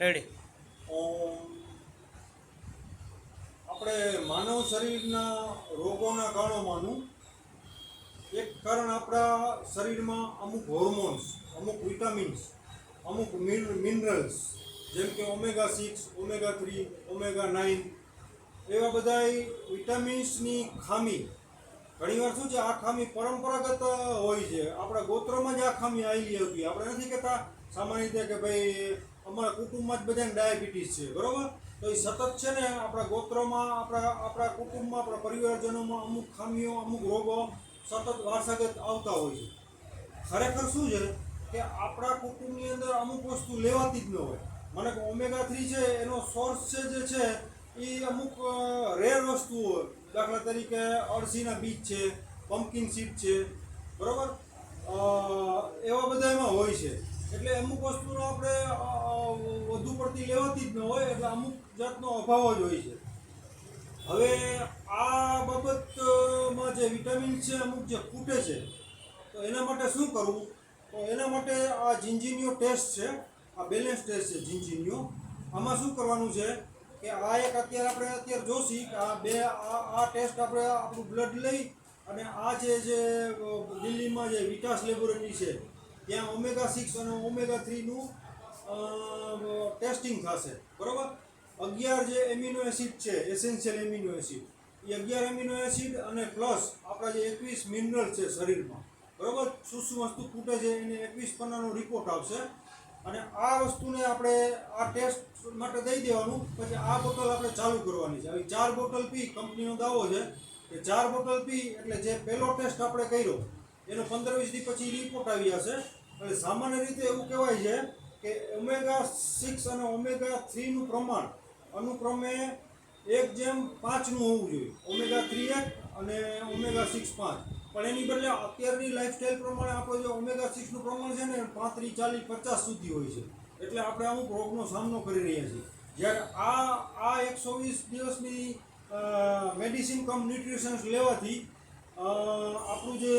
Ready. આપણે માનવ શરીરના રોગોના કારણોમાંનું એક કારણ આપણા શરીરમાં અમુક હોર્મોન્સ, અમુક વિટામિન્સ, અમુક મિનરલ્સ જેમ કે ઓમેગા 6, ઓમેગા 3, ઓમેગા 9 એવા બધા વિટામિન્સની ખામી. ઘણીવાર શું છે, આ ખામી પરંપરાગત હોય છે, આપણા ગોત્રમાં જ આ ખામી આવેલી હતી. આપણે નથી કહેતા સામાન્ય રીતે કે ભાઈ અમારા કુટુંબમાં જ બધાને ડાયાબિટીસ છે, બરોબર? તો એ સતત છે ને આપણા ગોત્રમાં, આપણા કુટુંબમાં, આપણા પરિવારજનોમાં અમુક ખામીઓ, અમુક રોગો સતત વારસાગત આવતા હોય છે. ખરેખર શું છે કે આપણા કુટુંબની અંદર અમુક વસ્તુ લેવાતી જ ન હોય. મને ઓમેગા 3 છે એનો સોર્સ છે જે છે એ અમુક રેર વસ્તુઓ, દાખલા તરીકે અળસીના બીજ છે, પમ્પકિન સીડ છે, બરાબર, એવા બધા એમાં હોય છે. એટલે અમુક વસ્તુનો આપણે વધુ પડતી લેવાતી જ ન હોય, એટલે અમુક જાતનો અભાવ જ હોય છે. હવે આ બાબતમાં જે વિટામિન છે અમુક જે ખૂટે છે, તો એના માટે શું કરવું? તો એના માટે આ જિંજીનિયો ટેસ્ટ છે, આ બેલેન્સ ટેસ્ટ છે જિંજીનિયો. આમાં શું કરવાનું છે કે આ એક અત્યારે જોશી કે આ ટેસ્ટ આપણે આપણું બ્લડ લઈ અને આ જે દિલ્હીમાં જે વિકાસ લેબોરેટરી છે ત્યાં ઓમેગા 6 અને ઓમેગા 3નું ટેસ્ટિંગ થશે, બરાબર. 11 જે એમિનો એસિડ છે, એસેન્શિયલ એમિનો એસિડ, એ 11 એમિનો એસિડ અને પ્લસ આપણા જે 21 મિનરલ છે શરીરમાં, બરાબર, શું શું વસ્તુ ખૂટે છે એને 21 પન્નાનો રિપોર્ટ આવશે. અને આ વસ્તુને આપણે આ ટેસ્ટ માટે દઈ દેવાનું. પછી આ બોટલ આપણે ચાલુ કરવાની છે. આવી 4 બોટલ પી, કંપનીનો દાવો છે કે 4 બોટલ પી એટલે જે પહેલો ટેસ્ટ આપણે કર્યો એનો 15-20 દી પછી રિપોર્ટ આવી જશે. એટલે સામાન્ય રીતે એવું કહેવાય છે કે ઓમેગા 6 અને ઓમેગા 3નું પ્રમાણ અનુક્રમે 1:5 હોવું જોઈએ. ઓમેગા 3 1 અને ઓમેગા 6 5. પણ એની બદલે અત્યારની લાઈફસ્ટાઈલ પ્રમાણે આપણે જે ઓમેગા 6નું પ્રમાણ છે ને 35, 40, 50 સુધી હોય છે. એટલે આપણે અમુક રોગનો સામનો કરી રહ્યા છીએ. જ્યારે આ 120 દિવસની મેડિસિન કમ ન્યુટ્રિશન્સ લેવાથી આપણું જે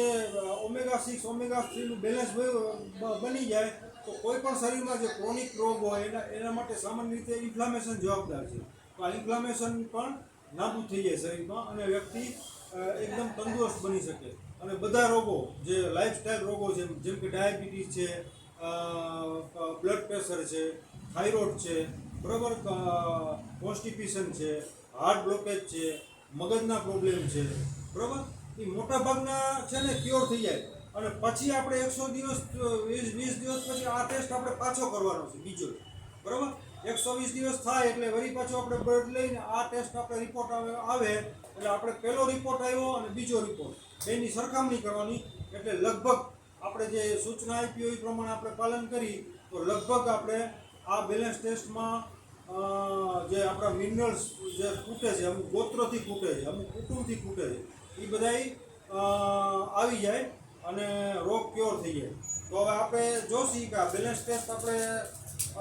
ઓમેગા 6, ઓમેગા 3નું બેલેન્સ બની જાય, તો કોઈ પણ શરીરમાં જે ક્રોનિક રોગ હોય એના માટે સામાન્ય રીતે ઇન્ફ્લામેશન જવાબદાર છે. તો આ ઇન્ફ્લામેશન પણ નાબૂદ થઈ જાય શરીરમાં અને વ્યક્તિ એકદમ તંદુરસ્ત બની શકે. અને બધા રોગો જે લાઈફસ્ટાઈલ રોગો છે, જેમ કે ડાયાબિટીસ છે, બ્લડ પ્રેશર છે, થાઇરોઇડ છે, બરાબર, કોન્સ્ટિપેશન છે, હાર્ટ બ્લોકેજ છે, મગજના પ્રોબ્લેમ છે, બરાબર, એ મોટા ભાગના છે ને ક્યોર થઈ જાય. અને પછી આપણે 100 દિવસ, 20 દિવસ પછી આ ટેસ્ટ આપણે પાછો કરવાનો છે બીજો, બરાબર. 120 દિવસ થાય એટલે વળી પાછો આપણે બ્લડ લઈને આ ટેસ્ટ આપણે રિપોર્ટ આવે એટલે આપણે પહેલો રિપોર્ટ આવ્યો અને બીજો રિપોર્ટ બેની સરખામણી કરવાની. એટલે લગભગ આપણે જે સૂચના આપી હોય એ પ્રમાણે આપણે પાલન કરી તો લગભગ આપણે આ બેલેન્સ ટેસ્ટમાં જે આપણા મિનરલ્સ જે ખૂટે છે, અમુક ગોત્રથી ખૂટે છે, અમુક કુટુંબથી ખૂટે છે, એ બધાય આવી જાય અને રોગ ક્યોર થઈ જાય. તો હવે આપણે જોશી કે આ બેલેન્સ ટેસ્ટ આપણે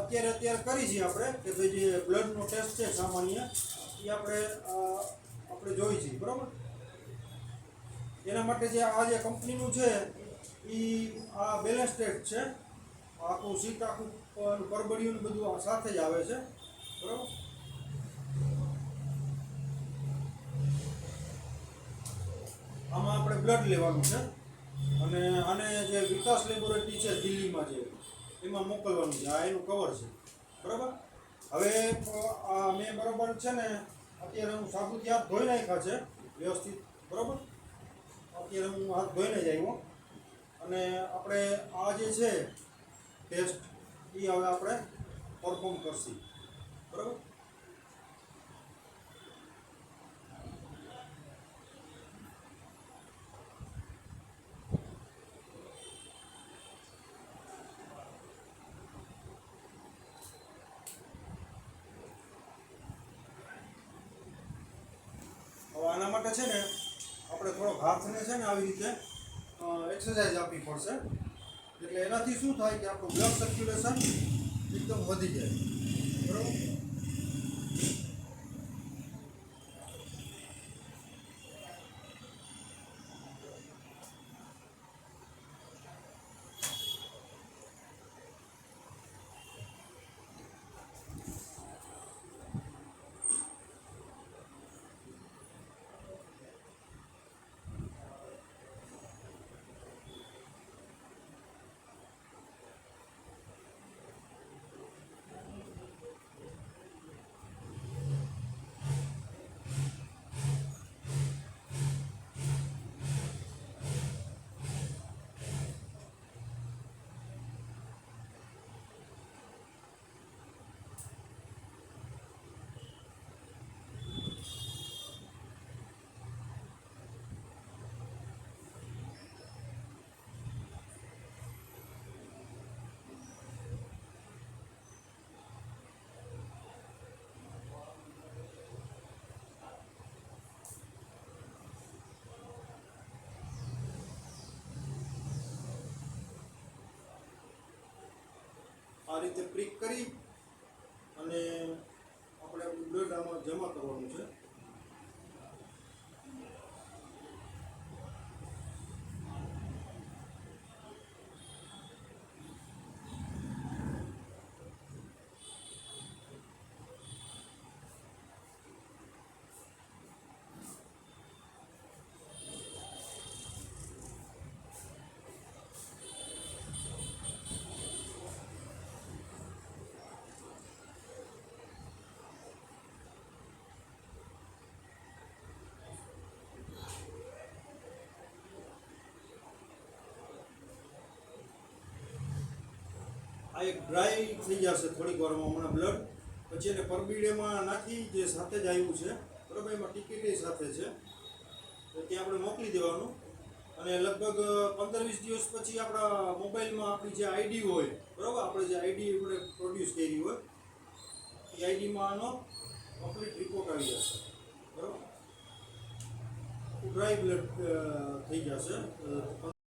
અત્યારે કરી છીએ આપણે, કે ભાઈ જે બ્લડનો ટેસ્ટ છે સામાન્ય, એ આપણે જોઈ છીએ, બરાબર. એના માટે જે આ જે કંપનીનું છે એ આ બેલેન્સ ટેસ્ટ છે. આખું સીટ, આખું પરબડિયું બધું સાથે જ આવે છે, બરાબર. આમાં આપણે બ્લડ લેવાનું છે અને આને જે વિકાસ લેબોરેટરી છે દિલ્હીમાં છે એમાં મોકલવાનું છે. આ એનું કવર છે, બરાબર. હવે આ મેં બરાબર છે ને અત્યારે હું સાબુથી હાથ ધોઈ નાખ્યા છે વ્યવસ્થિત, બરાબર. અત્યારે હું હાથ ધોઈને જ આવ્યો અને આપણે આ જે છે ટેસ્ટ એ હવે આપણે પરફોર્મ કરશું, બરાબર. હવે આના માટે છે ને આપણે થોડોક હાથને છે ને આવી રીતે એક્સરસાઇઝ આપવી પડશે. એટલે એનાથી શું થાય કે આપણું બ્લડ સર્ક્યુલેશન એકદમ વધી જાય, બરાબર. આ રીતે પ્રિક કરી અને આપણે બ્લડ આમાં જમા કરવાનું છે. આ એક ડ્રાય થઈ જશે થોડીક વારમાં હમણાં બ્લડ. પછી એને પરબીડેમાં નાખી જે સાથે જ આવ્યું છે બરાબર, એમાં ટિકિટ સાથે છે તો ત્યાં આપણે મોકલી દેવાનું. અને લગભગ 15-20 દિવસ પછી આપણા મોબાઈલમાં આપણી જે આઈડી હોય બરાબર, આપણે જે આઈડી આપણે પ્રોડ્યુસ કરી હોય એ આઈડીમાં આનો કમ્પ્લીટ રિપોર્ટ આવી જશે બરાબર. ડ્રાય બ્લડ થઈ જશે.